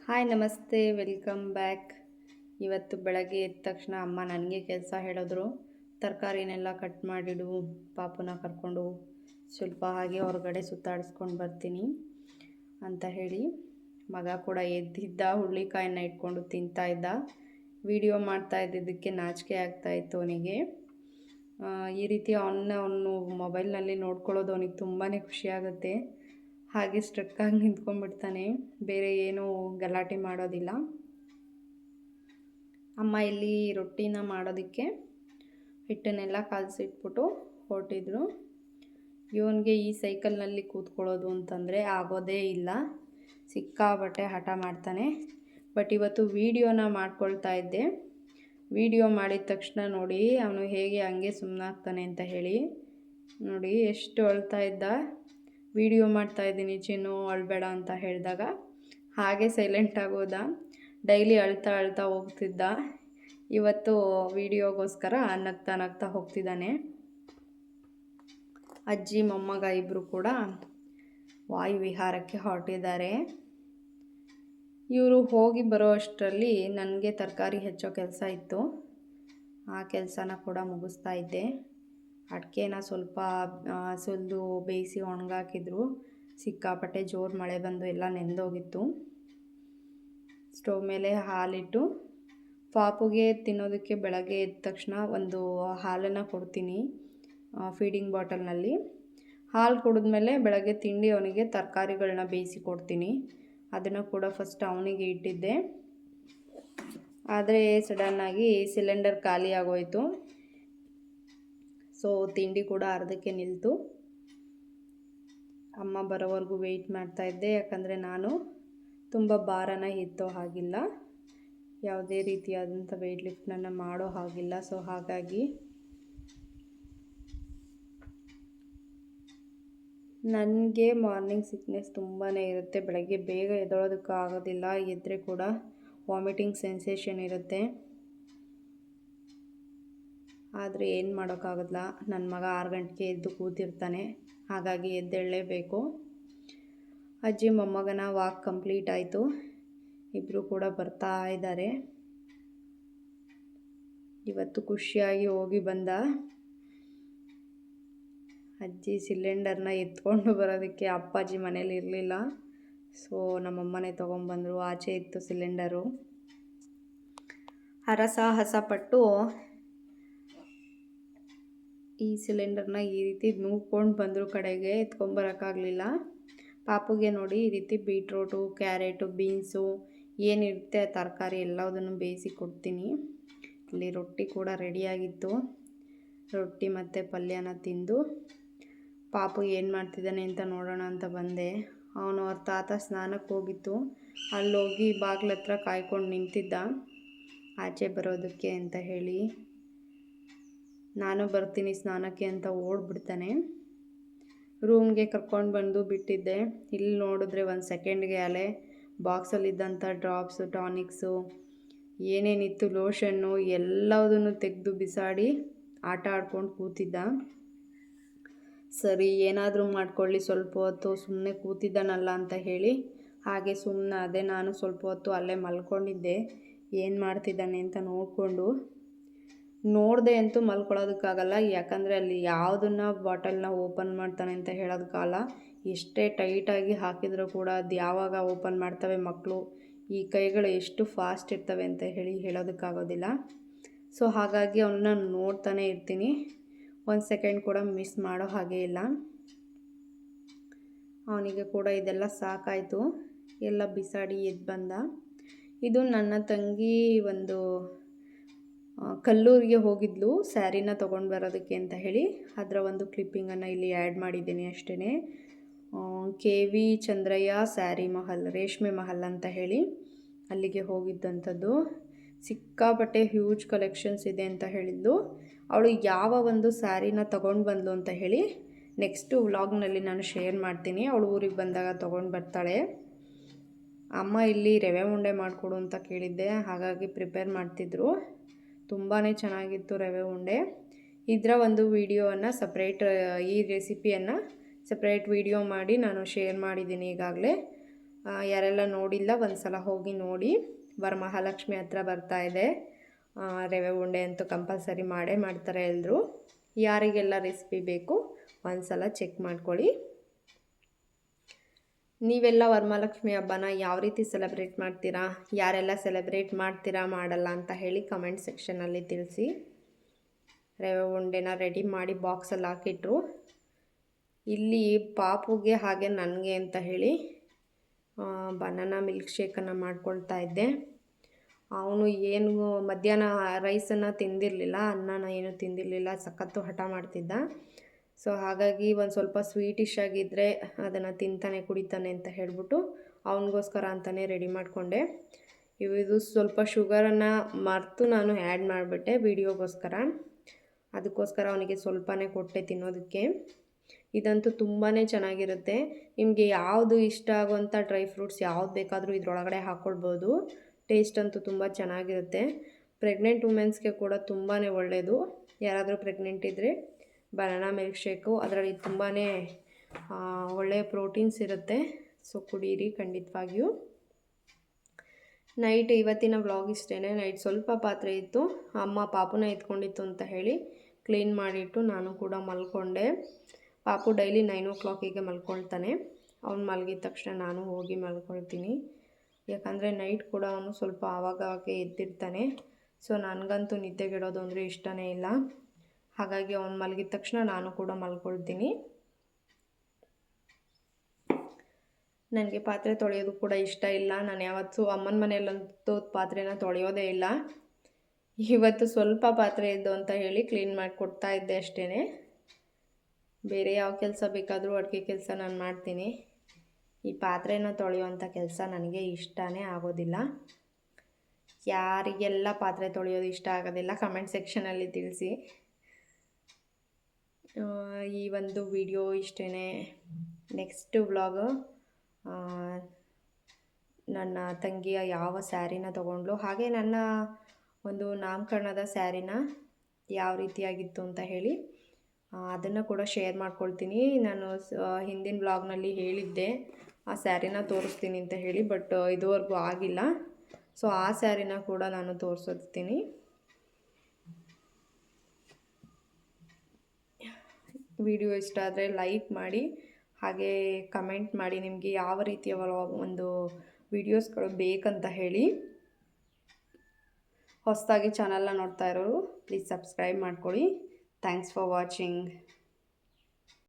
Hi ನಮಸ್ತೆ, welcome back. ಇವತ್ತು ಬೆಳಗ್ಗೆ ಎದ್ದ ತಕ್ಷಣ ಅಮ್ಮ ನನಗೆ ಕೆಲಸ ಹೇಳಿದ್ರು. ತರಕಾರಿನೆಲ್ಲ ಕಟ್ ಮಾಡಿಡು, ಪಾಪುನ ಕರ್ಕೊಂಡು ಸ್ವಲ್ಪ ಹಾಗೆ ಹೊರಗಡೆ ಸುತ್ತಾಡಿಸ್ಕೊಂಡು ಬರ್ತೀನಿ ಅಂತ ಹೇಳಿ. ಮಗ ಕೂಡ ಎದ್ದಿದ್ದ, ಹುರುಳಿಕಾಯನ್ನು ಇಟ್ಕೊಂಡು ತಿಂತಾ ಇದ್ದ. ವಿಡಿಯೋ ಮಾಡ್ತಾ ಇದ್ದಿದ್ದಕ್ಕೆ ನಾಚಿಕೆ ಆಗ್ತಾಯಿತ್ತು ಅವನಿಗೆ. ಈ ರೀತಿ ಅವನು ಮೊಬೈಲ್ನಲ್ಲಿ ನೋಡ್ಕೊಳ್ಳೋದು ಅವನಿಗೆ ತುಂಬಾ ಖುಷಿಯಾಗುತ್ತೆ. ಹಾಗೆ ಸ್ಟ್ರಕ್ಕಾಗಿ ನಿಂತ್ಕೊಂಡ್ಬಿಡ್ತಾನೆ, ಬೇರೆ ಏನೂ ಗಲಾಟೆ ಮಾಡೋದಿಲ್ಲ. ಅಮ್ಮ ಇಲ್ಲಿ ರೊಟ್ಟಿನ ಮಾಡೋದಕ್ಕೆ ಹಿಟ್ಟನ್ನೆಲ್ಲ ಕಲಸಿಟ್ಬಿಟ್ಟು ಹೊರಟಿದ್ರು. ಇವನಿಗೆ ಈ ಸೈಕಲ್ನಲ್ಲಿ ಕೂತ್ಕೊಳ್ಳೋದು ಅಂತಂದರೆ ಆಗೋದೇ ಇಲ್ಲ, ಸಿಕ್ಕಾಬಟ್ಟೆ ಹಠ ಮಾಡ್ತಾನೆ. ಬಟ್ ಇವತ್ತು ವೀಡಿಯೋನ ಮಾಡ್ಕೊಳ್ತಾ ಇದ್ದೆ. ವಿಡಿಯೋ ಮಾಡಿದ ತಕ್ಷಣ ನೋಡಿ ಅವನು ಹೇಗೆ ಹಂಗೆ ಸುಮ್ಮನಾಗ್ತಾನೆ ಅಂತ ಹೇಳಿ. ನೋಡಿ ಎಷ್ಟು ಅಳ್ತಾ ಇದ್ದ. ವಿಡಿಯೋ ಮಾಡ್ತಾಯಿದ್ದೀನಿ ಚಿನ್ನು, ಅಳಬೇಡ ಅಂತ ಹೇಳಿದಾಗ ಹಾಗೆ ಸೈಲೆಂಟ್ ಆಗೋದ. ಡೈಲಿ ಅಳ್ತಾ ಅಳ್ತಾ ಹೋಗ್ತಿದ್ದ. ಇವತ್ತು ವಿಡಿಯೋಗೋಸ್ಕರ ನಗ್ತಾ ಹೋಗ್ತಿದ್ದಾನೆ. ಅಜ್ಜಿ ಮೊಮ್ಮಗ ಇಬ್ಬರು ಕೂಡ ವಾಯುವಿಹಾರಕ್ಕೆ ಹೊರಟಿದ್ದಾರೆ. ಇವರು ಹೋಗಿ ಬರೋ ಅಷ್ಟರಲ್ಲಿ ನನಗೆ ತರಕಾರಿ ಹೆಚ್ಚೋ ಕೆಲಸ ಇತ್ತು. ಆ ಕೆಲಸನ ಕೂಡ ಮುಗಿಸ್ತಾ ಇದ್ದೆ. ಅಡಿಕೆನ ಸ್ವಲ್ಪ ಸುಲಿದು ಬೇಯಿಸಿ ಒಣಗಾಕಿದ್ರು. ಸಿಕ್ಕಾಪಟ್ಟೆ ಜೋರು ಮಳೆ ಬಂದು ಎಲ್ಲ ನೆಂದೋಗಿತ್ತು. ಸ್ಟವ್ ಮೇಲೆ ಹಾಲಿಟ್ಟು ಪಾಪುಗೆ ತಿನ್ನೋದಕ್ಕೆ ಬೆಳಗ್ಗೆ ಎದ್ದ ತಕ್ಷಣ ಒಂದು ಹಾಲನ್ನು ಕೊಡ್ತೀನಿ ಫೀಡಿಂಗ್ ಬಾಟಲ್ನಲ್ಲಿ. ಹಾಲು ಕುಡಿದ್ಮೇಲೆ ಬೆಳಗ್ಗೆ ತಿಂಡಿ ಅವನಿಗೆ ತರಕಾರಿಗಳನ್ನ ಬೇಯಿಸಿ ಕೊಡ್ತೀನಿ. ಅದನ್ನು ಕೂಡ ಫಸ್ಟ್ ಅವನಿಗೆ ಇಟ್ಟಿದ್ದೆ. ಆದರೆ ಸಡನ್ನಾಗಿ ಸಿಲಿಂಡರ್ ಖಾಲಿ ಆಗೋಯಿತು. ಸೊ ತಿಂಡಿ ಕೂಡ ಅರ್ಧಕ್ಕೆ ನಿಲ್ತು. ಅಮ್ಮ ಬರೋವರೆಗೂ ವೆಯ್ಟ್ ಮಾಡ್ತಾಯಿದ್ದೆ, ಯಾಕಂದರೆ ನಾನು ತುಂಬ ಭಾರನ ಎತ್ತೋ ಹಾಗಿಲ್ಲ, ಯಾವುದೇ ರೀತಿಯಾದಂಥ ವೆಯ್ಟ್ ಲಿಫ್ಟನ್ನು ಮಾಡೋ ಹಾಗಿಲ್ಲ. ಸೊ ಹಾಗಾಗಿ ನನಗೆ ಮಾರ್ನಿಂಗ್ ಸಿಕ್ನೆಸ್ ತುಂಬಾ ಇರುತ್ತೆ. ಬೆಳಗ್ಗೆ ಬೇಗ ಎದ್ದೋಳೋದಕ್ಕೂ ಆಗೋದಿಲ್ಲ, ಎದ್ದರೆ ಕೂಡ ವಾಮಿಟಿಂಗ್ ಸೆನ್ಸೇಷನ್ ಇರುತ್ತೆ. ಆದರೆ ಏನು ಮಾಡೋಕ್ಕಾಗೋದಿಲ್ಲ, ನನ್ನ ಮಗ 6 ಗಂಟೆಗೆ ಎದ್ದು ಕೂತಿರ್ತಾನೆ, ಹಾಗಾಗಿ ಎದ್ದೇಳಲೇಬೇಕು. ಅಜ್ಜಿ ಮೊಮ್ಮಗನ ವಾಕ್ ಕಂಪ್ಲೀಟ್ ಆಯಿತು. ಇಬ್ಬರು ಕೂಡ ಬರ್ತಾ ಇದ್ದಾರೆ. ಇವತ್ತು ಖುಷಿಯಾಗಿ ಹೋಗಿ ಬಂದ. ಅಜ್ಜಿ ಸಿಲಿಂಡರ್ನ ಎತ್ಕೊಂಡು ಬರೋದಕ್ಕೆ ಅಪ್ಪಾಜಿ ಮನೇಲಿ ಇರಲಿಲ್ಲ. ಸೊ ನಮ್ಮಮ್ಮನೇ ತೊಗೊಂಬಂದರು. ಆಚೆ ಇತ್ತು ಸಿಲಿಂಡರು. ಹರಸಾಹಸ ಪಟ್ಟು ಈ ಸಿಲಿಂಡರ್ನ ಈ ರೀತಿ ನೂಕೊಂಡು ಬಂದರು. ಕಡೆಗೆ ಎತ್ಕೊಂಬರೋಕ್ಕಾಗಲಿಲ್ಲ. ಪಾಪುಗೆ ನೋಡಿ ಈ ರೀತಿ ಬೀಟ್ರೋಟು, ಕ್ಯಾರೆಟು, ಬೀನ್ಸು ಏನಿರುತ್ತೆ ತರಕಾರಿ ಎಲ್ಲದನ್ನು ಬೇಯಿಸಿ ಕೊಡ್ತೀನಿ. ಇಲ್ಲಿ ರೊಟ್ಟಿ ಕೂಡ ರೆಡಿಯಾಗಿತ್ತು. ರೊಟ್ಟಿ ಮತ್ತು ಪಲ್ಯನ ತಿಂದು ಪಾಪು ಏನು ಮಾಡ್ತಿದ್ದಾನೆ ಅಂತ ನೋಡೋಣ ಅಂತ ಬಂದೆ. ಅವನು ಅವ್ರ ತಾತ ಸ್ನಾನಕ್ಕೆ ಹೋಗಿತ್ತು. ಅಲ್ಲೋಗಿ ಬಾಗ್ಲ ಹತ್ರ ಕಾಯ್ಕೊಂಡು ನಿಂತಿದ್ದ ಆಚೆ ಬರೋದಕ್ಕೆ ಅಂತ ಹೇಳಿ. ನಾನು ಬರ್ತೀನಿ ಸ್ನಾನಕ್ಕೆ ಅಂತ ಓಡ್ಬಿಡ್ತಾನೆ. ರೂಮ್ಗೆ ಕರ್ಕೊಂಡು ಬಂದು ಬಿಟ್ಟಿದ್ದೆ. ಇಲ್ಲಿ ನೋಡಿದ್ರೆ 1 ಸೆಕೆಂಡ್ಗೆ ಅಲೆ ಬಾಕ್ಸಲ್ಲಿದ್ದಂಥ ಡ್ರಾಪ್ಸು, ಟಾನಿಕ್ಸು, ಏನೇನಿತ್ತು ಲೋಷನ್ನು ಎಲ್ಲದನ್ನು ತೆಗೆದು ಬಿಸಾಡಿ ಆಟ ಆಡ್ಕೊಂಡು ಕೂತಿದ್ದ. ಸರಿ ಏನಾದರೂ ಮಾಡ್ಕೊಳ್ಳಿ, ಸ್ವಲ್ಪ ಹೊತ್ತು ಸುಮ್ಮನೆ ಕೂತಿದ್ದಾನಲ್ಲ ಅಂತ ಹೇಳಿ ಹಾಗೆ ಸುಮ್ಮನೆ ಅದೇ. ನಾನು ಸ್ವಲ್ಪ ಹೊತ್ತು ಅಲ್ಲೇ ಮಲ್ಕೊಂಡಿದ್ದೆ, ಏನು ಮಾಡ್ತಿದ್ದಾನೆ ಅಂತ ನೋಡಿದೆ ಅಂತೂ ಮಲ್ಕೊಳ್ಳೋದಕ್ಕಾಗಲ್ಲ. ಯಾಕಂದರೆ ಅಲ್ಲಿ ಯಾವುದನ್ನು ಬಾಟಲ್ನ ಓಪನ್ ಮಾಡ್ತಾನೆ ಅಂತ ಹೇಳೋದಕ್ಕಾಗಲ್ಲ. ಎಷ್ಟೇ ಟೈಟಾಗಿ ಹಾಕಿದರೂ ಕೂಡ ಅದು ಯಾವಾಗ ಓಪನ್ ಮಾಡ್ತವೆ ಮಕ್ಕಳು, ಈ ಕೈಗಳು ಎಷ್ಟು ಫಾಸ್ಟ್ ಇರ್ತವೆ ಅಂತ ಹೇಳೋದಕ್ಕಾಗೋದಿಲ್ಲ. ಸೊ ಹಾಗಾಗಿ ಅವನ್ನ ನೋಡ್ತಾನೆ ಇರ್ತೀನಿ. 1 ಸೆಕೆಂಡ್ ಕೂಡ ಮಿಸ್ ಮಾಡೋ ಹಾಗೆ ಇಲ್ಲ. ಅವನಿಗೆ ಕೂಡ ಇದೆಲ್ಲ ಸಾಕಾಯಿತು, ಎಲ್ಲ ಬಿಸಾಡಿ ಎದ್ದು ಬಂದ. ಇದು ನನ್ನ ತಂಗಿ ಒಂದು ಕಲ್ಲೂರಿಗೆ ಹೋಗಿದ್ಲು ಸ್ಯಾರಿನ ತೊಗೊಂಡು ಬರೋದಕ್ಕೆ ಅಂತ ಹೇಳಿ. ಅದರ ಒಂದು ಕ್ಲಿಪ್ಪಿಂಗನ್ನು ಇಲ್ಲಿ ಆ್ಯಡ್ ಮಾಡಿದ್ದೀನಿ ಅಷ್ಟೇ. KV ಚಂದ್ರಯ್ಯ ಸ್ಯಾರಿ ಮಹಲ್, ರೇಷ್ಮೆ ಮಹಲ್ ಅಂತ ಹೇಳಿ ಅಲ್ಲಿಗೆ ಹೋಗಿದ್ದಂಥದ್ದು. ಸಿಕ್ಕಾಪಟ್ಟೆ ಹ್ಯೂಜ್ ಕಲೆಕ್ಷನ್ಸ್ ಇದೆ ಅಂತ ಹೇಳಿದ್ಲು. ಅವಳು ಯಾವ ಒಂದು ಸ್ಯಾರಿನ ತೊಗೊಂಡು ಬಂದ್ಲು ಅಂತ ಹೇಳಿ ನೆಕ್ಸ್ಟು ವ್ಲಾಗ್ನಲ್ಲಿ ನಾನು ಶೇರ್ ಮಾಡ್ತೀನಿ. ಅವಳು ಊರಿಗೆ ಬಂದಾಗ ತೊಗೊಂಡು ಬರ್ತಾಳೆ. ಅಮ್ಮ ಇಲ್ಲಿ ರವೆ ಉಂಡೆ ಮಾಡಿಕೊಡು ಅಂತ ಕೇಳಿದ್ದೆ, ಹಾಗಾಗಿ ಪ್ರಿಪೇರ್ ಮಾಡ್ತಿದ್ರು. ತುಂಬಾ ಚೆನ್ನಾಗಿತ್ತು ರವೆ ಉಂಡೆ. ಇದರ ಒಂದು ವಿಡಿಯೋವನ್ನು ಈ ರೆಸಿಪಿಯನ್ನು ಸಪ್ರೇಟ್ ವಿಡಿಯೋ ಮಾಡಿ ನಾನು ಶೇರ್ ಮಾಡಿದ್ದೀನಿ ಈಗಾಗಲೇ. ಯಾರೆಲ್ಲ ನೋಡಿಲ್ಲ ಒಂದು ಸಲ ಹೋಗಿ ನೋಡಿ. ವರಮಹಾಲಕ್ಷ್ಮಿ ಹತ್ರ ಬರ್ತಾ ಇದೆ. ರವೆ ಉಂಡೆ ಅಂತೂ ಕಂಪಲ್ಸರಿ ಮಾಡೇ ಮಾಡ್ತಾರೆ ಎಲ್ಲರೂ. ಯಾರಿಗೆಲ್ಲ ರೆಸಿಪಿ ಬೇಕು ಒಂದು ಸಲ ಚೆಕ್ ಮಾಡ್ಕೊಳ್ಳಿ. ನೀವೆಲ್ಲ ವರಮಹಾಲಕ್ಷ್ಮಿ ಹಬ್ಬನ ಯಾವ ರೀತಿ ಸೆಲೆಬ್ರೇಟ್ ಮಾಡ್ತೀರಾ, ಯಾರೆಲ್ಲ ಸೆಲೆಬ್ರೇಟ್ ಮಾಡ್ತೀರಾ ಮಾಡಲ್ಲ ಅಂತ ಹೇಳಿ ಕಮೆಂಟ್ ಸೆಕ್ಷನಲ್ಲಿ ತಿಳಿಸಿ. ರವೆ ಉಂಡೆನ ರೆಡಿ ಮಾಡಿ ಬಾಕ್ಸಲ್ಲಿ ಹಾಕಿಟ್ರು. ಇಲ್ಲಿ ಪಾಪುಗೆ ಹಾಗೆ ನನಗೆ ಅಂತ ಹೇಳಿ ಬನಾನಾ ಮಿಲ್ಕ್ ಶೇಕನ್ನು ಮಾಡ್ಕೊಳ್ತಾ ಇದ್ದೆ. ಅವನು ಏನು ಮಧ್ಯಾಹ್ನ ರೈಸನ್ನು ತಿಂದಿರಲಿಲ್ಲ, ಅನ್ನನ ಏನು ತಿಂದಿರಲಿಲ್ಲ, ಸಖತ್ತು ಹಠ ಮಾಡ್ತಿದ್ದ. ಸೊ ಹಾಗಾಗಿ ಒಂದು ಸ್ವಲ್ಪ ಸ್ವೀಟಿಶ್ ಆಗಿದ್ದರೆ ಅದನ್ನು ತಿಂತಾನೆ ಕುಡಿತಾನೆ ಅಂತ ಹೇಳಿಬಿಟ್ಟು ಅವನಿಗೋಸ್ಕರ ಅಂತಲೇ ರೆಡಿ ಮಾಡಿಕೊಂಡೆ. ಇದು ಸ್ವಲ್ಪ ಶುಗರನ್ನು ಮರೆತು ನಾನು ಆ್ಯಡ್ ಮಾಡಿಬಿಟ್ಟೆ ವೀಡಿಯೋಗೋಸ್ಕರ. ಅದಕ್ಕೋಸ್ಕರ ಅವನಿಗೆ ಸ್ವಲ್ಪನೇ ಕೊಟ್ಟೆ ತಿನ್ನೋದಕ್ಕೆ. ಇದಂತೂ ತುಂಬಾ ಚೆನ್ನಾಗಿರುತ್ತೆ. ನಿಮಗೆ ಯಾವುದು ಇಷ್ಟ ಆಗುವಂಥ ಡ್ರೈ ಫ್ರೂಟ್ಸ್ ಯಾವ್ದು ಬೇಕಾದರೂ ಇದರೊಳಗಡೆ ಹಾಕ್ಕೊಳ್ಬೋದು. ಟೇಸ್ಟ್ ಅಂತೂ ತುಂಬ ಚೆನ್ನಾಗಿರುತ್ತೆ. ಪ್ರೆಗ್ನೆಂಟ್ ವುಮೆನ್ಸ್ಗೆ ಕೂಡ ತುಂಬಾ ಒಳ್ಳೆಯದು. ಯಾರಾದರೂ ಪ್ರೆಗ್ನೆಂಟ್ ಇದ್ದರೆ ಬನಾನಾ ಮಿಲ್ಕ್ ಶೇಕು ಅದರಲ್ಲಿ ತುಂಬಾ ಒಳ್ಳೆಯ ಪ್ರೋಟೀನ್ಸ್ ಇರುತ್ತೆ. ಸೊ ಕುಡೀರಿ ಖಂಡಿತವಾಗಿಯೂ. ನೈಟ್ ಇವತ್ತಿನ ವ್ಲಾಗ್ ಇಷ್ಟೇ. ನೈಟ್ ಸ್ವಲ್ಪ ಪಾತ್ರೆ ಇತ್ತು, ಅಮ್ಮ ಪಾಪುನ ಎತ್ಕೊಂಡಿತ್ತು ಅಂತ ಹೇಳಿ ಕ್ಲೀನ್ ಮಾಡಿಟ್ಟು ನಾನು ಕೂಡ ಮಲ್ಕೊಂಡೆ. ಪಾಪು ಡೈಲಿ 9 o'clock ಮಲ್ಕೊಳ್ತಾನೆ. ಅವ್ನು ಮಲಗಿದ ತಕ್ಷಣ ನಾನು ಹೋಗಿ ಮಲ್ಕೊಳ್ತೀನಿ. ಯಾಕಂದರೆ ನೈಟ್ ಕೂಡ ಅವನು ಸ್ವಲ್ಪ ಆವಾಗವಾಗೆ ಎದ್ದಿರ್ತಾನೆ. ಸೊ ನನಗಂತೂ ನಿದ್ದೆಗೆಡೋದು ಅಂದರೆ ಇಷ್ಟನೇ ಇಲ್ಲ. ಹಾಗಾಗಿ ಅವನು ಮಲಗಿದ ತಕ್ಷಣ ನಾನು ಕೂಡ ಮಲ್ಕೊಳ್ತೀನಿ. ನನಗೆ ಪಾತ್ರೆ ತೊಳೆಯೋದು ಕೂಡ ಇಷ್ಟ ಇಲ್ಲ. ನಾನು ಯಾವತ್ತೂ ಅಮ್ಮನ ಮನೆಯಲ್ಲಂತೂ ಪಾತ್ರೆನ ತೊಳೆಯೋದೇ ಇಲ್ಲ. ಇವತ್ತು ಸ್ವಲ್ಪ ಪಾತ್ರೆ ಇದ್ದು ಅಂತ ಹೇಳಿ ಕ್ಲೀನ್ ಮಾಡಿ ಕೊಡ್ತಾ ಇದ್ದೆ ಅಷ್ಟೇ. ಬೇರೆ ಯಾವ ಕೆಲಸ ಬೇಕಾದರೂ ಅಡುಗೆ ಕೆಲಸ ನಾನು ಮಾಡ್ತೀನಿ. ಈ ಪಾತ್ರೆನ ತೊಳೆಯುವಂಥ ಕೆಲಸ ನನಗೆ ಇಷ್ಟನೇ ಆಗೋದಿಲ್ಲ. ಯಾರಿಗೆಲ್ಲ ಪಾತ್ರೆ ತೊಳೆಯೋದು ಇಷ್ಟ ಆಗೋದಿಲ್ಲ ಕಮೆಂಟ್ ಸೆಕ್ಷನಲ್ಲಿ ತಿಳಿಸಿ. ಈ ಒಂದು ವಿಡಿಯೋ ಇಷ್ಟೇ. ನೆಕ್ಸ್ಟ್ ವ್ಲಾಗ್ ನನ್ನ ತಂಗಿಯ ಯಾವ ಸ್ಯಾರಿನ ತೊಗೊಂಡ್ಲು, ಹಾಗೆ ನನ್ನ ಒಂದು ನಾಮಕರಣದ ಸ್ಯಾರಿನ ಯಾವ ರೀತಿಯಾಗಿತ್ತು ಅಂತ ಹೇಳಿ ಅದನ್ನು ಕೂಡ ಶೇರ್ ಮಾಡ್ಕೊಳ್ತೀನಿ. ನಾನು ಹಿಂದಿನ ವ್ಲಾಗ್ನಲ್ಲಿ ಹೇಳಿದ್ದೆ ಆ ಸ್ಯಾರಿನ ತೋರಿಸ್ತೀನಿ ಅಂತ ಹೇಳಿ, ಬಟ್ ಇದುವರೆಗೂ ಆಗಿಲ್ಲ. ಸೊ ಆ ಸ್ಯಾರಿನ ಕೂಡ ನಾನು ತೋರಿಸ್ತೀನಿ. ವಿಡಿಯೋ ಇಷ್ಟ ಆದರೆ ಲೈಕ್ ಮಾಡಿ, ಹಾಗೆ ಕಮೆಂಟ್ ಮಾಡಿ ನಿಮಗೆ ಯಾವ ರೀತಿಯ ಒಂದು ವಿಡಿಯೋಸ್ಗಳು ಬೇಕಂತ ಹೇಳಿ. ಹೊಸದಾಗಿ ಚಾನಲ್ನ ನೋಡ್ತಾ ಇರೋರು ಪ್ಲೀಸ್ ಸಬ್ಸ್ಕ್ರೈಬ್ ಮಾಡ್ಕೊಳ್ಳಿ. Thanks for watching.